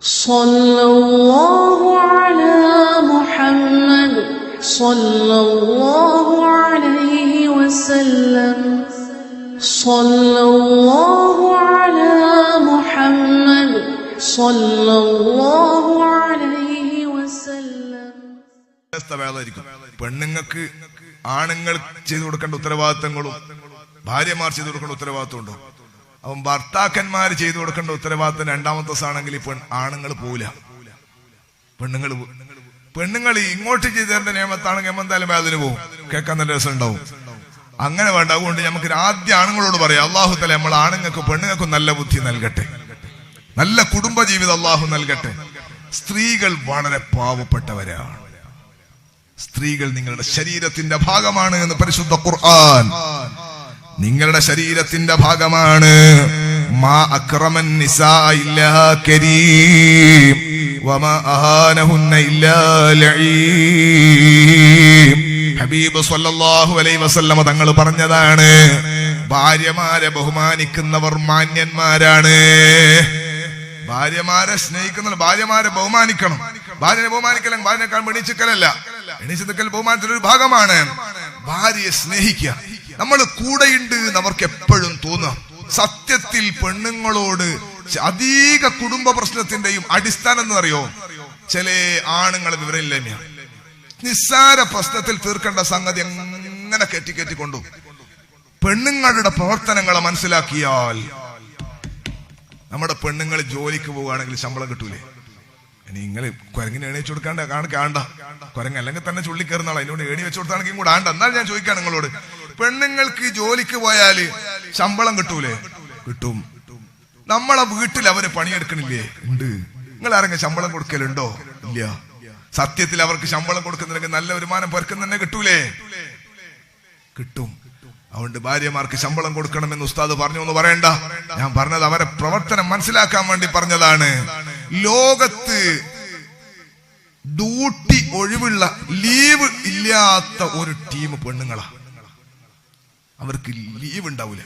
സല്ലല്ലാഹു അലാ മുഹമ്മദ് സല്ലല്ലാഹു അലൈഹി വസല്ലം സല്ലല്ലാഹു അലാ മുഹമ്മദ് സല്ലല്ലാഹു അലൈഹി വസല്ലം. പെണ്ണുങ്ങൾക്ക് ആണുങ്ങൾ ചെയ്തു കൊടുക്കേണ്ട ഉത്തരവാദിത്തങ്ങളും ഭാര്യമാർ ചെയ്തു കൊടുക്കേണ്ട ഉത്തരവാദിത്തം ഉണ്ടോ? അവൻ ഭർത്താക്കന്മാര് ചെയ്തു കൊടുക്കേണ്ട ഉത്തരവാദിത്തം രണ്ടാമത്തെ ദിവസമാണെങ്കിൽ ആണുങ്ങൾ പോവില്ല. പെണ്ണുങ്ങൾ ഇങ്ങോട്ട് ചെയ്തു തരേണ്ട നിയമത്താണെങ്കിൽ എന്തായാലും അതിന് പോകും, കേൾക്കാൻ നല്ല രസം ഉണ്ടാവും. അങ്ങനെ വേണ്ട. അതുകൊണ്ട് നമുക്ക് ആദ്യം ആണുങ്ങളോട് പറയാം, അള്ളാഹു തആല നമ്മൾ ആണുങ്ങൾക്കും പെണ്ണുങ്ങൾക്കും നല്ല ബുദ്ധി നൽകട്ടെ, നല്ല കുടുംബ ജീവിതം അള്ളാഹു നൽകട്ടെ. സ്ത്രീകൾ വളരെ പാവപ്പെട്ടവരാണ്. സ്ത്രീകൾ നിങ്ങളുടെ ശരീരത്തിന്റെ ഭാഗമാണ് എന്ന് പരിശുദ്ധ ഖുർആൻ. നിങ്ങളുടെ ശരീരത്തിന്റെ ഭാഗമാണ്. മാ അക്രമൻ നിസാ ഇല്ലാ കരീം വമാ അഹാനഹുന്ന ഇല്ലാ ലഈം. ഹബീബ് സല്ലല്ലാഹു അലൈഹി വസല്ലമ തങ്ങൾ പറഞ്ഞതാണ്, ഭാര്യമാരെ ബഹുമാനിക്കുന്നവർ മാന്യന്മാരാണ്. ഭാര്യമാരെ സ്നേഹിക്കുന്ന, ഭാര്യമാരെ ബഹുമാനിക്കണം. ഭാര്യനെ ബഹുമാനിക്കല ഭാര്യനെക്കാൾ എണീച്ചിക്കലല്ല, എണീച്ചിക്കൽ ബഹുമാനത്തിന്റെ ഒരു ഭാഗമാണ്. ഭാര്യയെ സ്നേഹിക്കുക. നമ്മൾ കൂടെയുണ്ട് എന്ന് അവർക്ക് എപ്പോഴും തോന്നുക. സത്യത്തിൽ പെണ്ണുങ്ങളോട് അധിക കുടുംബ പ്രശ്നത്തിന്റെയും അടിസ്ഥാനം എന്ന് അറിയോ? ചില ആണുങ്ങളെ വിവരമില്ല. നിസ്സാര പ്രശ്നത്തിൽ തീർക്കേണ്ട സംഗതി എങ്ങനെ കെട്ടിക്കൊണ്ടു. പെണ്ണുങ്ങളുടെ പ്രവർത്തനങ്ങളെ മനസ്സിലാക്കിയാൽ, നമ്മുടെ പെണ്ണുങ്ങൾ ജോലിക്ക് പോവുകയാണെങ്കിൽ ശമ്പളം കിട്ടൂലേ? നിങ്ങൾ കുരങ്ങിന് എണീച്ചു കൊടുക്കാണ്ട കാണണ്ട, കുരങ്ങ് അല്ലെങ്കിൽ തന്നെ ചുള്ളി കയറുന്ന ആളാ. അതിനോട് എണി വെച്ചു കൊടുത്താണെങ്കിൽ കൂടെ ആണ്ട. എന്നാൽ ഞാൻ ചോദിക്കാം നിങ്ങളോട്, പെണ്ണുങ്ങൾക്ക് ജോലിക്ക് പോയാല് ശമ്പളം കിട്ടൂലേ? കിട്ടും. നമ്മളെ വീട്ടിൽ അവര് പണിയെടുക്കണില്ലേ? ഉണ്ട്. നിങ്ങൾ ആരെങ്കിലും ശമ്പളം കൊടുക്കലുണ്ടോ? ഇല്ല. സത്യത്തിൽ അവർക്ക് ശമ്പളം കൊടുക്കുന്നില്ലെങ്കിൽ നല്ല വരുമാനം പെർക്കും തന്നെ കിട്ടൂലേ? കിട്ടും. അതുകൊണ്ട് ഭാര്യമാർക്ക് ശമ്പളം കൊടുക്കണമെന്ന് ഉസ്താദ് പറഞ്ഞു എന്ന് പറയണ്ട. ഞാൻ പറഞ്ഞത് അവരെ പ്രവർത്തനം മനസ്സിലാക്കാൻ വേണ്ടി പറഞ്ഞതാണ്. ലോകത്ത് ഡ്യൂട്ടി ഒഴിവുള്ള, ലീവ് ഇല്ലാത്ത ഒരു ടീം പെണ്ണുങ്ങളാ. അവർക്ക് ലീവ് ഉണ്ടാവൂല.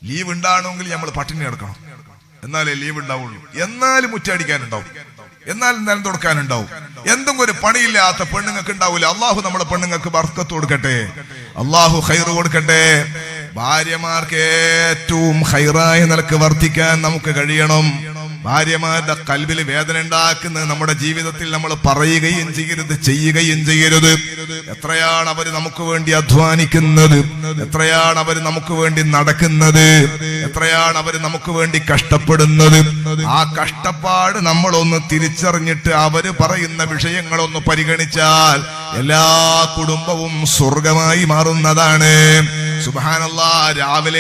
ലീവ് ഉണ്ടാവണമെങ്കിൽ നമ്മൾ പട്ടിണി കിടക്കണം, എന്നാലേ ലീവ് ഉണ്ടാവുള്ളൂ. എന്നാലും മുറ്റടിക്കാനുണ്ടാവും, എന്നാലും നിലം തുടക്കാനുണ്ടാവും. എന്തെങ്കിലും ഒരു പണിയില്ലാത്ത പെണ്ണുങ്ങൾക്ക് ഉണ്ടാവൂല. അള്ളാഹു നമ്മുടെ പെണ്ണുങ്ങൾക്ക് ബർക്കത്ത് കൊടുക്കട്ടെ, അള്ളാഹു ഖൈറ് കൊടുക്കട്ടെ. ഭാര്യമാർക്ക് ഏറ്റവും ഖൈറായ നിലക്ക് വർത്തിക്കാൻ നമുക്ക് കഴിയണം. ഭാര്യമാരുടെ കൽബിൽ വേദന ഉണ്ടാക്കുന്നത് നമ്മുടെ ജീവിതത്തിൽ നമ്മൾ പറയുകയും ചെയ്യരുത്, ചെയ്യുകയും ചെയ്യരുത്. എത്രയാണ് അവർ നമുക്ക് വേണ്ടി അധ്വാനിക്കുന്നത്, എത്രയാണ് അവർ നമുക്ക് വേണ്ടി നടക്കുന്നത്, എത്രയാണ് അവർ നമുക്ക് വേണ്ടി കഷ്ടപ്പെടുന്നത്. ആ കഷ്ടപ്പാട് നമ്മളൊന്ന് തിരിച്ചറിഞ്ഞിട്ട് അവര് പറയുന്ന വിഷയങ്ങളൊന്ന് പരിഗണിച്ചാൽ എല്ലാ കുടുംബവും സ്വർഗമായി മാറുന്നതാണ്. സുബ്ഹാനല്ലാഹ്. രാവിലെ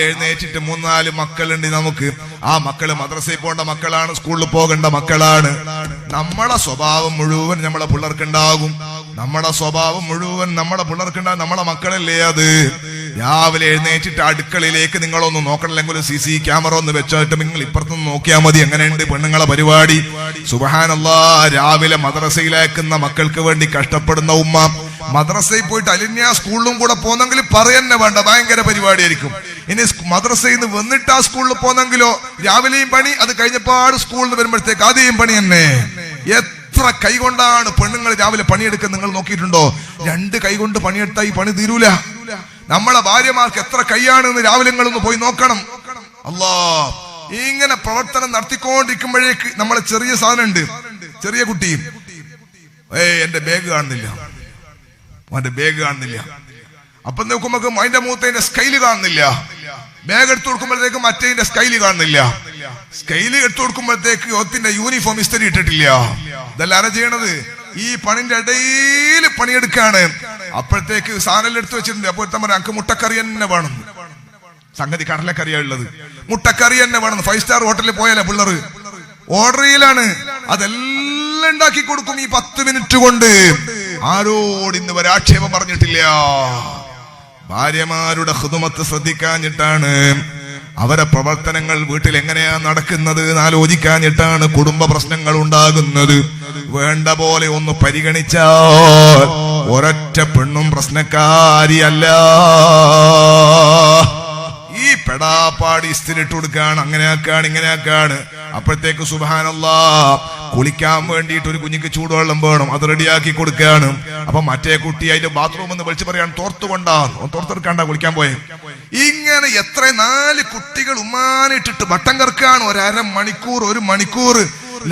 എഴുന്നേറ്റിട്ട് 3-4 മക്കളുണ്ട് നമുക്ക്. ആ മക്കള് മദ്രസയിൽ പോകേണ്ട മക്കളാണ്, സ്കൂളിൽ പോകേണ്ട മക്കളാണ്. നമ്മളെ സ്വഭാവം മുഴുവൻ നമ്മളെ പിള്ളേർക്കുണ്ടാകും. നമ്മുടെ സ്വഭാവം മുഴുവൻ നമ്മളെ പിള്ളേർക്കുണ്ടാകും. നമ്മളെ മക്കളല്ലേ അത്. രാവിലെ എഴുന്നേറ്റിട്ട് അടുക്കളയിലേക്ക് നിങ്ങളൊന്ന് നോക്കണം, അല്ലെങ്കിൽ ഒരു CC ക്യാമറ ഒന്ന് വെച്ചിട്ട് നിങ്ങൾ ഇപ്പുറത്തൊന്ന് നോക്കിയാൽ മതി. എങ്ങനെയുണ്ട് പെണ്ണുങ്ങളെ പരിപാടി? സുബ്ഹാനല്ലാഹ്. രാവിലെ മദ്രസയിലേക്കുന്ന മക്കൾക്ക് വേണ്ടി കഷ്ടപ്പെടുന്ന ഉമ്മ, മദ്രസയിൽ പോയിട്ട് അലിന്യ സ്കൂളിലും കൂടെ പോന്നെങ്കിൽ പറയന്നെ വേണ്ട, ഭയങ്കര പരിപാടിയായിരിക്കും. ഇനി മദ്രസയിൽ നിന്ന് വന്നിട്ട് ആ സ്കൂളിൽ പോന്നെങ്കിലോ രാവിലെയും പണി, അത് കഴിഞ്ഞപ്പാട് സ്കൂളിൽ നിന്ന് വരുമ്പോഴത്തേക്ക് ആദ്യം പണി തന്നെ. എത്ര കൈകൊണ്ടാണ് പെണ്ണുങ്ങൾ രാവിലെ പണിയെടുക്കുന്നത് നിങ്ങൾ നോക്കിയിട്ടുണ്ടോ? 2 കൈകൊണ്ട് പണിയെടുത്താൽ ഈ പണി തീരൂല. നമ്മളെ ഭാര്യമാർക്ക് എത്ര കൈയാണെന്ന് രാവിലെ നിങ്ങളൊന്ന് പോയി നോക്കണം. അല്ലാ, ഇങ്ങനെ പ്രവർത്തനം നടത്തിക്കൊണ്ടിരിക്കുമ്പോഴേക്ക് നമ്മളെ ചെറിയ സാധനം ഉണ്ട്, ചെറിയ കുട്ടി, എന്റെ ബാഗ് കാണുന്നില്ല, അവന്റെ ബാഗ് കാണുന്നില്ല. അപ്പൊ നോക്കുമ്പോ അതിന്റെ മൂത്തതിന്റെ സ്കൈല് കാണുന്നില്ല. ബാഗ് എടുത്തു കൊടുക്കുമ്പോഴത്തേക്ക് മറ്റേതിന്റെ സ്കൈല് കാണുന്നില്ല. സ്കൈല് എടുത്തു കൊടുക്കുമ്പോഴത്തേക്ക് ഒത്തിന്റെ യൂണിഫോം ഇസ്തിരി ഇട്ടിട്ടില്ല. ഇതെല്ലാം ചെയ്യണത് ഈ പണിന്റെ ഇടയിൽ പണിയെടുക്കാണ്. അപ്പോഴത്തേക്ക് സാധനം എടുത്തു വെച്ചിട്ടുണ്ട്. അപ്പോൾ അനക്ക് മുട്ടക്കറി തന്നെ വേണം. സംഗതി കടലക്കറിയാ ഉള്ളത്, മുട്ടക്കറി തന്നെ വേണം. 5 സ്റ്റാർ ഹോട്ടലിൽ പോയാലേ പിള്ളേർ ഓർഡർ ചെയ്യലാണ്. അതെല്ലാം ഉണ്ടാക്കി കൊടുക്കും ഈ 10 മിനിറ്റ് കൊണ്ട്. ആരോട് ഇന്ന് വരെ ആക്ഷേപം പറഞ്ഞിട്ടില്ല. ഭാര്യമാരുടെ ഖിദ്മത്ത് ശ്രദ്ധിക്കാഞ്ഞിട്ടാണ്, അവരെ പ്രവർത്തനങ്ങൾ വീട്ടിൽ എങ്ങനെയാ നടക്കുന്നത് ആലോചിക്കാഞ്ഞിട്ടാണ് കുടുംബ പ്രശ്നങ്ങൾ ഉണ്ടാകുന്നത്. വേണ്ട പോലെ ഒന്ന് പരിഗണിച്ചാൽ ഒരൊറ്റ പെണ്ണും പ്രശ്നക്കാരിയല്ല. ഈ പെടാപ്പാടി ഇസ്തിരിട്ട് കൊടുക്കാണ്, അങ്ങനെയാക്കാണ് ഇങ്ങനെയാക്കാണ്. അപ്പോഴത്തേക്ക് സുബ്ഹാനല്ലാഹ് കുളിക്കാൻ വേണ്ടിയിട്ട് ഒരു കുഞ്ഞിക്ക് ചൂടുവെള്ളം വേണം, അത് റെഡിയാക്കി കൊടുക്കുകയാണ്. അപ്പൊ മറ്റേ കുട്ടി അതിന്റെ ബാത്റൂം എന്ന് വിളിച്ച് പറയാണ് തോർത്തെടുക്കാണ്ടാ കുളിക്കാൻ പോയെ. ഇങ്ങനെ എത്ര 4 കുട്ടികൾ ഉമ്മാനിട്ടിട്ട് വട്ടം കറക്കാണ്. ഒരു മണിക്കൂർ.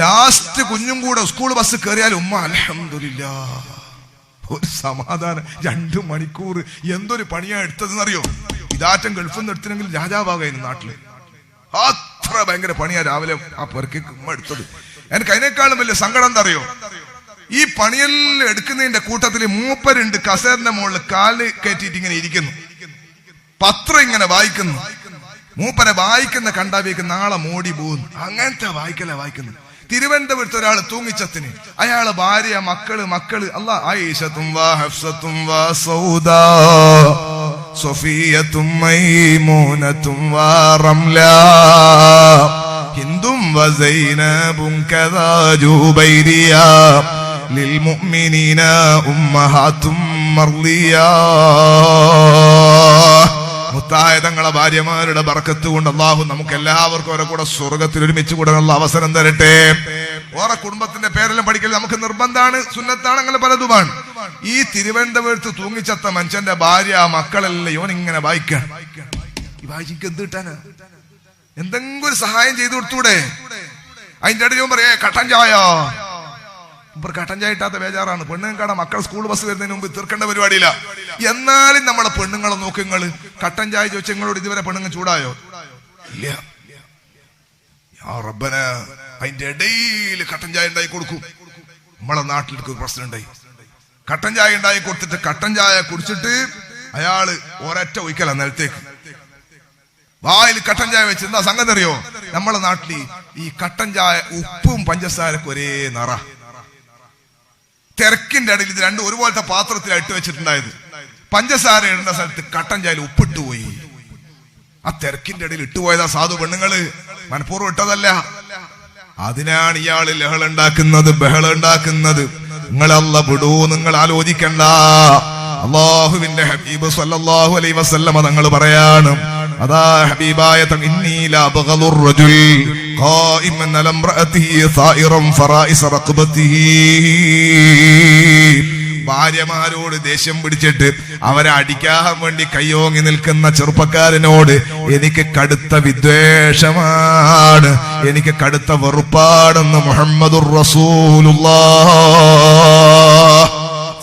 ലാസ്റ്റ് കുഞ്ഞും കൂടെ സ്കൂൾ ബസ് കയറിയാൽ ഉമ്മ അൽഹംദുലില്ലാഹ് ഒരു സമാധാനം. 2 മണിക്കൂർ എന്തൊരു പണിയാ എടുത്തതെന്നറിയോ? ഇതാറ്റം ഗൾഫിൽ നിന്ന് എടുത്തിനെങ്കിൽ രാജാവാകായിരുന്നു നാട്ടില്. അത്ര ഭയങ്കര പണിയാ രാവിലെ ആ പെറുക്കി ഉമ്മ എടുത്തത്. എനിക്ക് അതിനേക്കാളും വലിയ സങ്കടം എന്താ അറിയോ? ഈ പണിയെല്ലാം എടുക്കുന്നതിന്റെ കൂട്ടത്തിൽ മൂപ്പരുണ്ട് കസേറിന്റെ മുകളിൽ കാല് കയറ്റിയിട്ട് ഇങ്ങനെ ഇരിക്കുന്നു, പത്രം ഇങ്ങനെ വായിക്കുന്നു. മൂപ്പരെ വായിക്കുന്ന കണ്ടാവേക്ക് നാളെ മോടി പോകുന്നു. അങ്ങനത്തെ വായിക്കുന്നത്. തിരുവനന്തപുരത്ത് ഒരാൾ തൂങ്ങിച്ചത്തിന്, അയാളെ ഭാര്യ, മക്കള് അല്ലാ ആയിഷത്തും വാ ഹഫ്സത്തും വാ സൗദാ സഫിയത്തും മൈമൂനത്തും വാ റംലാ ഹിന്ദും വ സൈനബും കദാ ജുബൈരിയാ ലിൽ മുഅ്മിനീന ഉമ്മഹാത്തും മർളിയാ. മുത്തായ തങ്ങളെ ഭാര്യമാരുടെ ബർക്കത്ത് കൊണ്ട് അല്ലാഹു നമുക്ക് എല്ലാവർക്കും അവരെ കൂടെ സ്വർഗത്തിൽ ഒരുമിച്ച് കൂടാനുള്ള അവസരം തരട്ടെ. ഓരോ കുടുംബത്തിന്റെ പേരെല്ലാം പഠിക്കൽ നമുക്ക് നിർബന്ധമാണ്, സുന്നത്താണ്, അങ്ങനെ പലതുമാണ്. ഈ തിരുവനന്തപുരത്ത് തൂങ്ങിച്ചത്ത മനുഷ്യന്റെ ഭാര്യ, മക്കളെല്ലാം ഇവനിങ്ങനെ വായിക്കാൻ. ഈ വായിക്ക് എന്ത് കിട്ടാനാ? എന്തെങ്കിലും ഒരു സഹായം ചെയ്തു കൊടുത്തൂടെ? അതിന്റെ ഇടയിൽ പറയാ കട്ടൻ ചായ. ഇവർ കട്ടൻ ചായ ഇട്ടാത്ത ബേജാറാണ്. പെണ്ണുങ്ങൾക്കാണ് മക്കൾ സ്കൂൾ ബസ് വരുന്നതിന് മുമ്പ് തീർക്കേണ്ട പരിപാടിയില്ല. എന്നാലും നമ്മളെ പെണ്ണുങ്ങളെ നോക്കുങ്ങൾ കട്ടൻ ചായ ചോദിച്ച നിങ്ങളോട് ഇതുവരെ പെണ്ണുങ്ങൾ ചൂടായോ? ഇല്ല. റബ്ബന അതിന്റെ ഇടയിൽ കട്ടൻ ചായ ഉണ്ടായി കൊടുക്കും. നമ്മളെ നാട്ടിലേക്ക് ഒരു പ്രശ്നം ഉണ്ടായി. കട്ടൻ ചായ ഉണ്ടായി കൊടുത്തിട്ട് കട്ടൻ ചായ കുടിച്ചിട്ട് അയാള് ഒരൊറ്റ ഒഴിക്കല നിലത്തേക്ക്. വായിൽ കട്ടൻ ചായ വെച്ച് എന്താ സംഗതി അറിയോ? നമ്മളെ നാട്ടിൽ ഈ കട്ടൻ ചായ ഉപ്പും പഞ്ചസാരക്ക് ഒരേ നിറ. തിരക്കിന്റെ ഇടയിൽ ഇത് രണ്ടും ഒരുപോലത്തെ പാത്രത്തിൽ ഇട്ട് വെച്ചിട്ടുണ്ടായത്. പഞ്ചസാര ഇടുന്ന സ്ഥലത്ത് കട്ടൻ ചായയിൽ ഉപ്പിട്ട് പോയി. ആ തിരക്കിന്റെ ഇടയിൽ ഇട്ടുപോയതാ സാധു പെണ്ണുങ്ങള്, മനഃപൂർവ്വം ഇട്ടതല്ല. അതിനാണ് ഇയാള് ലഹളുണ്ടാക്കുന്നത്, ബഹളുണ്ടാക്കുന്നത്. നിങ്ങളല്ല വിടൂ, നിങ്ങൾ ആലോചിക്കണ്ട. അല്ലാഹുവിന്റെ ഹബീബ് സല്ലല്ലാഹു അലൈഹി വസല്ലമ തങ്ങൾ പറയാണ്, അതാ ഹബീബായ ഇന്നീ ലാ ബഗളുർ റജുൽ ഖായിമൻ അല ഇംറഅതിഹി സായിറൻ ഫറായിസ റഖബതിഹി. ഭാര്യമാരോട് ദേഷ്യം പിടിച്ചിട്ട് അവരെ അടിക്കാൻ വേണ്ടി കയ്യോങ്ങി നിൽക്കുന്ന ചെറുപ്പക്കാരനോട് എനിക്ക് കടുത്ത വിദ്വേഷമാണ്, എനിക്ക് കടുത്ത വെറുപ്പാണെന്ന് മുഹമ്മദുർ റസൂലുള്ളാഹ്.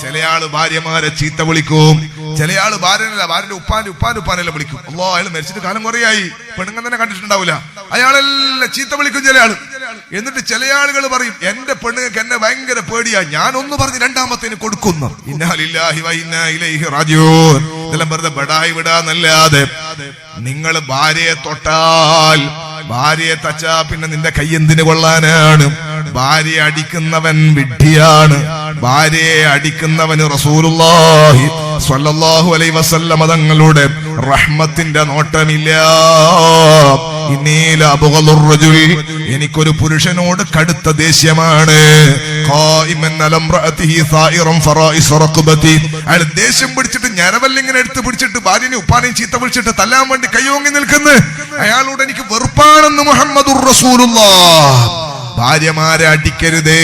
ചിലയാള് ഭാര്യമാരെ ചീത്ത വിളിക്കും, ചിലയാള് ഭാര്യന്റെ ഉപ്പാനെല്ലാം വിളിക്കും. അല്ലോ അയാൾ മരിച്ചിട്ട് കാലം കുറയായി, പെണ്ണുങ്ങൾ തന്നെ കണ്ടിട്ടുണ്ടാവില്ല. അയാളെല്ലാം ചീത്ത വിളിക്കും ചിലയാള്. എന്നിട്ട് ചില ആളുകൾ പറയും എന്റെ പെണ്ണുങ്ങൾക്ക് എന്നെ ഭയങ്കര പേടിയാ, ഞാനൊന്ന് പറഞ്ഞ് രണ്ടാമത്തേന് കൊടുക്കുന്നു. ഇന്നാ ലില്ലാഹി വ ഇന്നാ ഇലൈഹി റാജിഊൻ. ഇതെല്ലാം വെറുതെ ബടായി വിടാന്നല്ലാതെ നിങ്ങൾ ഭാര്യയെ തൊട്ടാൽ, ഭാര്യയെ തച്ചാ പിന്നെ നിന്റെ കൈ എന്തിനു കൊള്ളാനാണ്? ഭാര്യയെ അടിക്കുന്നവൻ വിഡ്ഢിയാണ്. ഭാര്യയെ അടിക്കുന്നവന് റസൂലുള്ളാഹി സ്വല്ലല്ലാഹു അലൈഹി വസല്ലമ തങ്ങളുടെ റഹ്മത്തിന്റെ നോട്ടമില്ല. ഇന്നീല അബ്ഗളുർ റജുൽ, എനിക്കൊരു പുരുഷനോട് കടുത്ത ദേഷ്യമാണ്. ഖായിമൻ അല ഇംറഅതിഹി സായിറൻ ഫറായിസ റഖബതി. അയാൾ ദേഷ്യം പിടിച്ചിട്ട് ഞരവല്ലിങ്ങനെ എടുത്ത് പിടിച്ചിട്ട് ഭാര്യനെ ഉപ്പാനെയും ചീത്ത വിളിച്ചിട്ട് തല്ലാൻ വേണ്ടി കയ്യോങ്ങി നിൽക്കുന്നു. അയാളോട് എനിക്ക് വെറുപ്പാണെന്ന് മുഹമ്മദുർ റസൂലുള്ളാഹ്. ഭാര്യമാരെ അടിക്കരുതേ,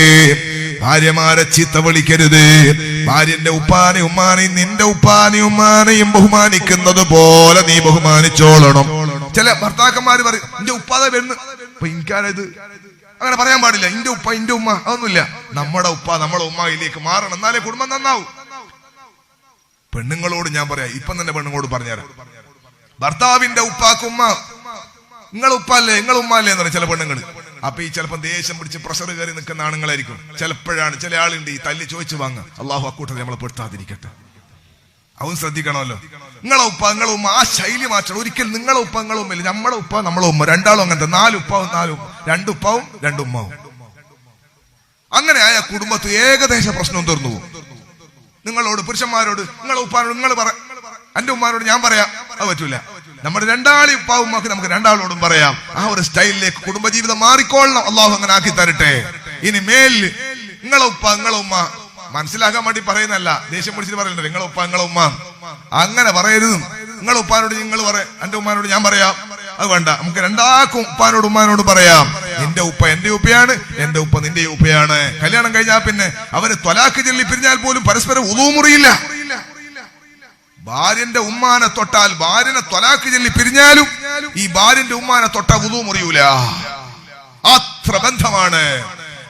ഭാര്യമാരെ ചീത്ത വിളിക്കരുത്. ഭാര്യന്റെ ഉപ്പാനെയും ഉമ്മാനെയും നിന്റെ ഉപ്പാനെയും ഉമ്മാനെയും ബഹുമാനിക്കുന്നത് പോലെ നീ ബഹുമാനിച്ചോളണം. ചില ഭർത്താക്കന്മാര് പറയും എന്റെ ഉപ്പാതെ വരുന്നു, അപ്പൊ എനിക്കാരത് അങ്ങനെ പറയാൻ പാടില്ല. എന്റെ ഉപ്പ എന്റെ ഉമ്മ അതൊന്നുമില്ല. നമ്മുടെ ഉപ്പ നമ്മളെ ഉമ്മയിലേക്ക് മാറണം, എന്നാലേ കുടുംബം നന്നാവും. പെണ്ണുങ്ങളോട് ഞാൻ പറയാം, ഇപ്പം തന്നെ പെണ്ണുങ്ങളോട് പറഞ്ഞുതരാം. ഭർത്താവിന്റെ ഉപ്പാക്കുമ്മ നിങ്ങളെ ഉപ്പല്ലേ നിങ്ങളെ ഉമ്മ അല്ലേ എന്ന് പറയും ചില പെണ്ണുങ്ങൾ. അപ്പൊ ഈ ചിലപ്പോൾ ദേഷ്യം പിടിച്ച് പ്രഷർ കയറി നിൽക്കുന്ന ആണുങ്ങളായിരിക്കും. ചിലപ്പോഴാണ് ചില ആളുണ്ട് ഈ തല്ലി ചോദിച്ചു വാങ്ങുക. അള്ളാഹു അക്കൂട്ടം നമ്മളെ പെടുത്താതിരിക്കട്ടെ. അവൻ ശ്രദ്ധിക്കണമല്ലോ. നിങ്ങളെ ഉപ്പ നിങ്ങളെ ഉമ്മ, ആ ശൈലി മാറ്റണം. ഒരിക്കലും നിങ്ങളെ ഉപ്പ നിങ്ങളെ ഉമ്മയില്ല, നമ്മളെ ഉപ്പ നമ്മളെ ഉമ്മ, രണ്ടാളും അങ്ങനത്തെ. 4 ഉപ്പാവും 4 രണ്ടുപ്പാവും 2 ഉമ്മാവും. അങ്ങനെ ആയ കുടുംബത്തിൽ ഏകദേശ പ്രശ്നം തീർന്നു പോകും. നിങ്ങളോട് പുരുഷന്മാരോട് നിങ്ങളെ ഉപ്പാനോട് നിങ്ങൾ പറ, എന്റെ ഉമ്മാനോട് ഞാൻ പറയാം, അത് പറ്റൂല. നമ്മുടെ രണ്ടാളി ഉപ്പാവും ഉമ്മാക്ക് നമുക്ക് രണ്ടാളോടും പറയാം. ആ ഒരു സ്റ്റൈലിലേക്ക് കുടുംബജീവിതം മാറിക്കോളണം. അള്ളാഹു അങ്ങനെ ആക്കി തരട്ടെ. ഇനി മേലിൽ നിങ്ങളെ ഉപ്പ നിങ്ങളെ ഉമ്മ മനസ്സിലാക്കാൻ വേണ്ടി പറയുന്നല്ല, ദേഷ്യം പിടിച്ചിട്ട് പറയുന്നുണ്ട് നിങ്ങളെ ഉപ്പ നിങ്ങളെ ഉമ്മ അങ്ങനെ പറയരുത്. നിങ്ങൾ ഉപ്പാനോട് നിങ്ങൾ പറയാം, എന്റെ ഉമ്മാനോട് ഞാൻ പറയാം. അത് വേണ്ട, നമുക്ക് രണ്ടാക്കും ഉപ്പാനോട് ഉമ്മാനോട് പറയാം. നിന്റെ ഉപ്പ എന്റെ ഉപ്പയാണ്, എന്റെ ഉപ്പ നിന്റെ ഉപ്പയാണ്. കല്യാണം കഴിഞ്ഞാൽ പിന്നെ അവര് ത്വലാഖ് ചൊല്ലി പിരിഞ്ഞാൽ പോലും പരസ്പരം ഉളൂ മുറിയില്ല. ഭാര്യന്റെ ഉമ്മാനെ തൊട്ടാൽ, ഭാര്യനെ ത്വലാഖ് ചൊല്ലി പിരിഞ്ഞാലും ഈ ഭാര്യന്റെ ഉമ്മാനെ തൊട്ടാൽ ഉളൂ മുറിയൂല. അത്ര ബന്ധമാണ്.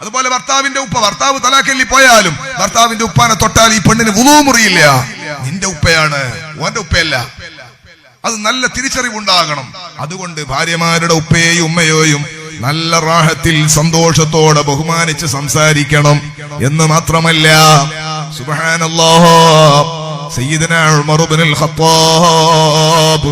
അതുപോലെ ഭർത്താവിന്റെ ഉപ്പ, ഭർത്താവ് തലാഖ് ചൊല്ലി പോയാലും ഭർത്താവിന്റെ ഉപ്പാനെ തൊട്ടാൽ ഈ പെണ്ണിന് ഉളൂ മുറിയില്ല. നിന്റെ ഉപ്പയാണ്, ഓന്റെ ഉപ്പയല്ല. അത് നല്ല തിരിച്ചറിവുണ്ടാകണം. അതുകൊണ്ട് ഭാര്യമാരുടെ ഉപ്പയെയും ഉമ്മയെയും നല്ല റാഹത്തിൽ സന്തോഷത്തോടെ ബഹുമാനിച്ച് സംസാരിക്കണം എന്ന് മാത്രമല്ല, സുബ്ഹാനല്ലാഹ്, സയ്യിദനാ ഉമർ ഇബ്നുൽ ഖത്താബ്